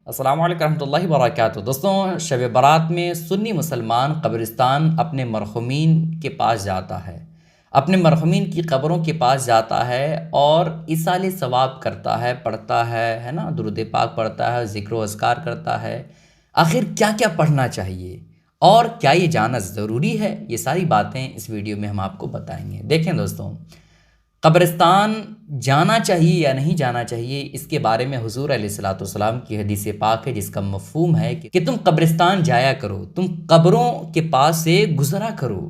السلام علیکم رحمۃ اللہ وبرکاتہ۔ دوستوں، شب برات میں سنی مسلمان قبرستان اپنے مرحومین کے پاس جاتا ہے، اپنے مرحومین کی قبروں کے پاس جاتا ہے اور ایصال ثواب کرتا ہے، پڑھتا ہے نا، درود پاک پڑھتا ہے، ذکر و اذکار کرتا ہے۔ آخر کیا کیا پڑھنا چاہیے اور کیا یہ جاننا ضروری ہے، یہ ساری باتیں اس ویڈیو میں ہم آپ کو بتائیں گے۔ دیکھیں دوستوں، قبرستان جانا چاہیے یا نہیں جانا چاہیے، اس کے بارے میں حضور علیہ الصلوۃ والسلام کی حدیث پاک ہے، جس کا مفہوم ہے کہ تم قبرستان جایا کرو، تم قبروں کے پاس سے گزرا کرو،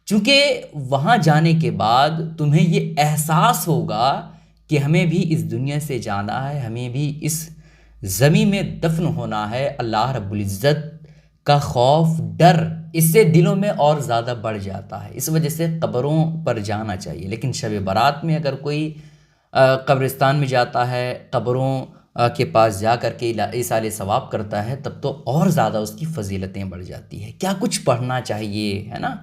چونکہ وہاں جانے کے بعد تمہیں یہ احساس ہوگا کہ ہمیں بھی اس دنیا سے جانا ہے، ہمیں بھی اس زمین میں دفن ہونا ہے۔ اللہ رب العزت کا خوف، ڈر اس سے دلوں میں اور زیادہ بڑھ جاتا ہے، اس وجہ سے قبروں پر جانا چاہیے۔ لیکن شب برات میں اگر کوئی قبرستان میں جاتا ہے، قبروں کے پاس جا کر کے ایصال ثواب کرتا ہے، تب تو اور زیادہ اس کی فضیلتیں بڑھ جاتی ہے۔ کیا کچھ پڑھنا چاہیے، ہے نا،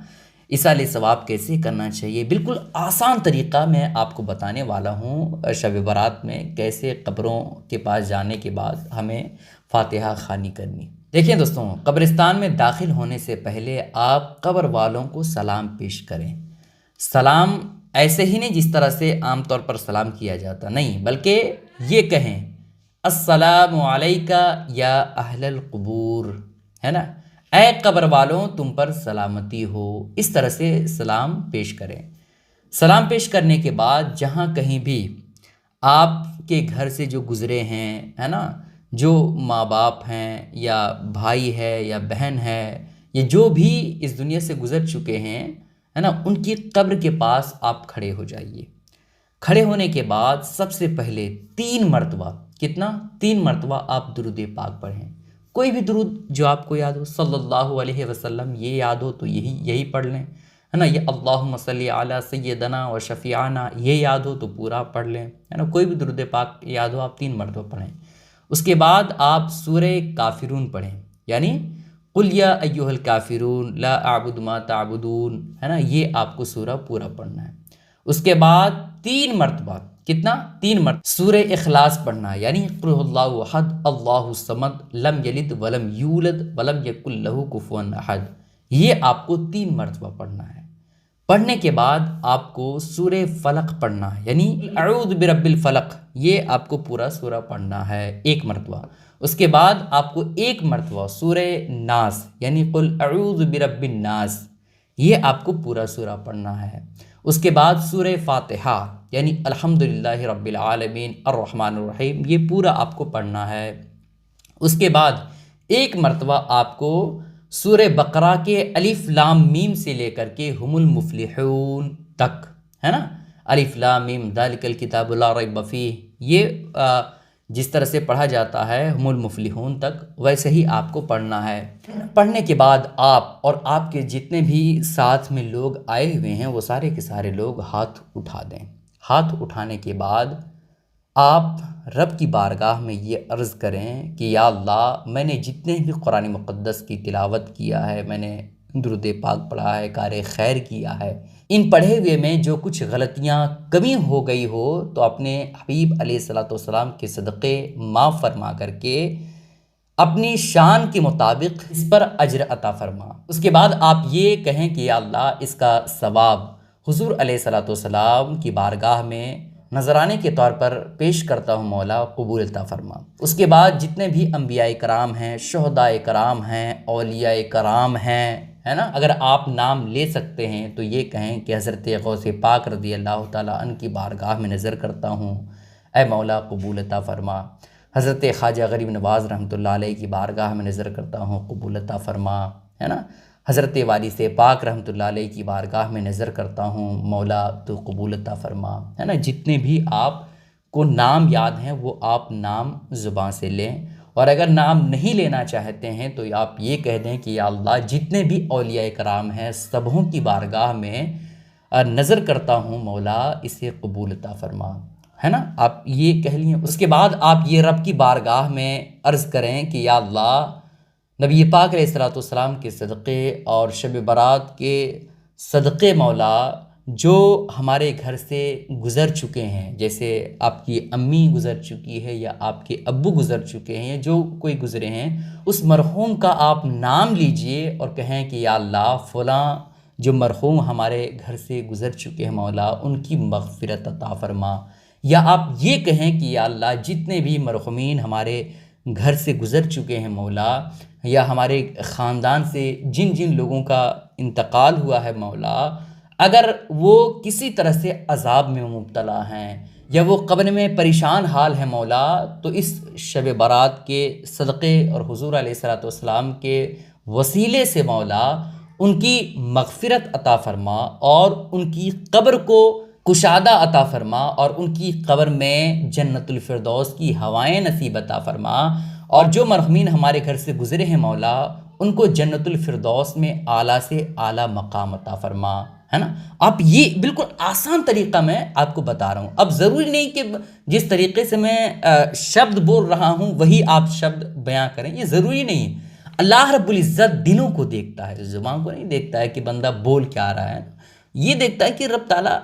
ایصال ثواب کیسے کرنا چاہیے، بالکل آسان طریقہ میں آپ کو بتانے والا ہوں۔ شب برات میں کیسے قبروں کے پاس جانے کے بعد ہمیں فاتحہ خوانی کرنی۔ دیکھیں دوستوں، قبرستان میں داخل ہونے سے پہلے آپ قبر والوں کو سلام پیش کریں۔ سلام ایسے ہی نہیں جس طرح سے عام طور پر سلام کیا جاتا، نہیں، بلکہ یہ کہیں السلام علیکہ یا اہل القبور، ہے نا، اے قبر والوں تم پر سلامتی ہو، اس طرح سے سلام پیش کریں۔ سلام پیش کرنے کے بعد جہاں کہیں بھی آپ کے گھر سے جو گزرے ہیں، ہے نا، جو ماں باپ ہیں یا بھائی ہے یا بہن ہے، یہ جو بھی اس دنیا سے گزر چکے ہیں، ہے نا، ان کی قبر کے پاس آپ کھڑے ہو جائیے۔ کھڑے ہونے کے بعد سب سے پہلے 3 مرتبہ، کتنا؟ 3 مرتبہ آپ درود پاک پڑھیں۔ کوئی بھی درود جو آپ کو یاد ہو، صلی اللہ علیہ وسلم یہ یاد ہو تو یہی پڑھ لیں، ہے نا، یہ اللہم صلی علی سیدنا و شفیعنا یہ یاد ہو تو پورا پڑھ لیں، ہے نا، کوئی بھی درود پاک یاد ہو آپ 3 مرتبہ پڑھیں۔ اس کے بعد آپ سورہ کافرون پڑھیں، یعنی قل یا ایھا الکافرون لا اعبد ما تعبدون، ہے نا، یہ آپ کو سورہ پورا پڑھنا ہے۔ اس کے بعد 3 مرتبہ، کتنا؟ 3 مرتبہ سورہ اخلاص پڑھنا ہے، یعنی قل هو اللہ احد اللہ الصمد لم یلد ولم یولد ولم یکن لہ کفوا احد، یہ آپ کو 3 مرتبہ پڑھنا ہے۔ پڑھنے کے بعد آپ کو سورہ فلق پڑھنا ہے، یعنی اعوذ برب الفلق، یہ آپ کو پورا سورہ پڑھنا ہے 1 مرتبہ۔ اس کے بعد آپ کو 1 مرتبہ سورہ ناس، یعنی قل اعوذ برب الناس، یہ آپ کو پورا سورہ پڑھنا ہے۔ اس کے بعد سورہ فاتحہ، یعنی الحمدللہ رب العالمین الرحمن الرحیم، یہ پورا آپ کو پڑھنا ہے۔ اس کے بعد 1 مرتبہ آپ کو سورہ بقرہ کے الف لام میم سے لے کر کے ہم المفلحون تک، ہے نا، الف لام میم ذالک الکتاب لا ریب فیہ، یہ جس طرح سے پڑھا جاتا ہے ہم المفلحون تک، ویسے ہی آپ کو پڑھنا ہے۔ پڑھنے کے بعد آپ اور آپ کے جتنے بھی ساتھ میں لوگ آئے ہوئے ہیں وہ سارے کے سارے لوگ ہاتھ اٹھا دیں۔ ہاتھ اٹھانے کے بعد آپ رب کی بارگاہ میں یہ عرض کریں کہ یا اللہ، میں نے جتنے بھی قرآن مقدس کی تلاوت کیا ہے، میں نے درود پاک پڑھا ہے، کار خیر کیا ہے، ان پڑھے ہوئے میں جو کچھ غلطیاں کمی ہو گئی ہو تو اپنے حبیب علیہ الصلوۃ والسلام کے صدقے معاف فرما کر کے اپنی شان کے مطابق اس پر اجر عطا فرما۔ اس کے بعد آپ یہ کہیں کہ یا اللہ، اس کا ثواب حضور علیہ الصلوۃ والسلام کی بارگاہ میں نذرانے کے طور پر پیش کرتا ہوں، مولا قبول عطا فرما۔ اس کے بعد جتنے بھی انبیاء کرام ہیں، شہداء کرام ہیں، اولیاء کرام ہیں، ہے نا، اگر آپ نام لے سکتے ہیں تو یہ کہیں کہ حضرت غوث پاک رضی اللہ تعالیٰ عنہ کی بارگاہ میں نظر کرتا ہوں، اے مولا قبول عطا فرما۔ حضرت خواجہ غریب نواز رحمۃ اللہ علیہ کی بارگاہ میں نظر کرتا ہوں، قبول عطا فرما، ہے نا۔ حضرت وارث پاک رحمۃ اللہ علیہ کی بارگاہ میں نظر کرتا ہوں، مولا تو قبول عطا فرما، ہے نا۔ جتنے بھی آپ کو نام یاد ہیں وہ آپ نام زباں سے لیں، اور اگر نام نہیں لینا چاہتے ہیں تو آپ یہ کہہ دیں کہ یا اللہ، جتنے بھی اولیاء کرام ہیں سبوں کی بارگاہ میں نظر کرتا ہوں، مولا اسے قبول عطا فرما، ہے نا، آپ یہ کہہ لیں۔ اس کے بعد آپ یہ رب کی بارگاہ میں عرض کریں کہ یا اللہ، نبی پاک علیہ الصلوۃ والسلام کے صدقے اور شب برات کے صدقے، مولا جو ہمارے گھر سے گزر چکے ہیں، جیسے آپ کی امی گزر چکی ہے یا آپ کے ابو گزر چکے ہیں یا جو کوئی گزرے ہیں، اس مرحوم کا آپ نام لیجئے اور کہیں کہ یا اللہ فلاں جو مرحوم ہمارے گھر سے گزر چکے ہیں مولا ان کی مغفرت عطا فرما، یا آپ یہ کہیں کہ یا اللہ جتنے بھی مرحومین ہمارے گھر سے گزر چکے ہیں مولا، یا ہمارے خاندان سے جن جن لوگوں کا انتقال ہوا ہے مولا، اگر وہ کسی طرح سے عذاب میں مبتلا ہیں یا وہ قبر میں پریشان حال ہے مولا، تو اس شب برات کے صدقے اور حضور علیہ الصلوۃ والسلام کے وسیلے سے مولا ان کی مغفرت عطا فرما اور ان کی قبر کو کشادہ عطا فرما اور ان کی قبر میں جنت الفردوس کی ہوائیں نصیب عطا فرما، اور جو مرحومین ہمارے گھر سے گزرے ہیں مولا ان کو جنت الفردوس میں اعلیٰ سے اعلیٰ مقام عطا فرما، ہے نا۔ آپ یہ بالکل آسان طریقہ میں آپ کو بتا رہا ہوں، اب ضروری نہیں کہ جس طریقے سے میں شبد بول رہا ہوں وہی آپ شبد بیان کریں، یہ ضروری نہیں ہے۔ اللہ رب العزت دلوں کو دیکھتا ہے، زبان کو نہیں دیکھتا ہے کہ بندہ بول کیا رہا ہے، یہ دیکھتا ہے کہ رب تعالیٰ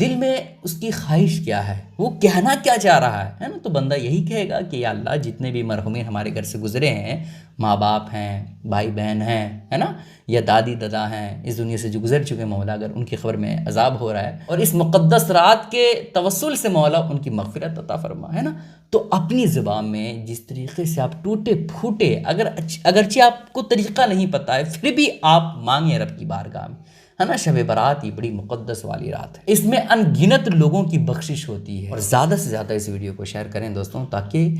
دل میں اس کی خواہش کیا ہے، وہ کہنا کیا چاہ رہا ہے نا۔ تو بندہ یہی کہے گا کہ یا اللہ جتنے بھی مرحومین ہمارے گھر سے گزرے ہیں، ماں باپ ہیں، بھائی بہن ہیں، ہے نا، یا دادی دادا ہیں، اس دنیا سے جو گزر چکے مولا، اگر ان کی قبر میں عذاب ہو رہا ہے اور اس مقدس رات کے توسل سے مولا ان کی مغفرت عطا فرما، ہے نا۔ تو اپنی زبان میں جس طریقے سے آپ ٹوٹے پھوٹے، اگرچہ آپ کو طریقہ نہیں پتہ ہے پھر بھی آپ مانگیں رب کی بارگاہ میں، ہے نا۔ شب برات یہ بڑی مقدس والی رات ہے، اس میں ان گنت لوگوں کی بخشش ہوتی ہے، اور زیادہ سے زیادہ اس ویڈیو کو شیئر کریں دوستوں، تاکہ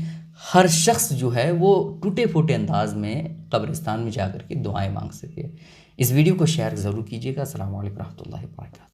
ہر شخص جو ہے وہ ٹوٹے پھوٹے انداز میں قبرستان میں جا کر کے دعائیں مانگ سکے۔ اس ویڈیو کو شیئر ضرور کیجیے گا۔ السلام علیکم ورحمۃ اللہ وبرکاتہ۔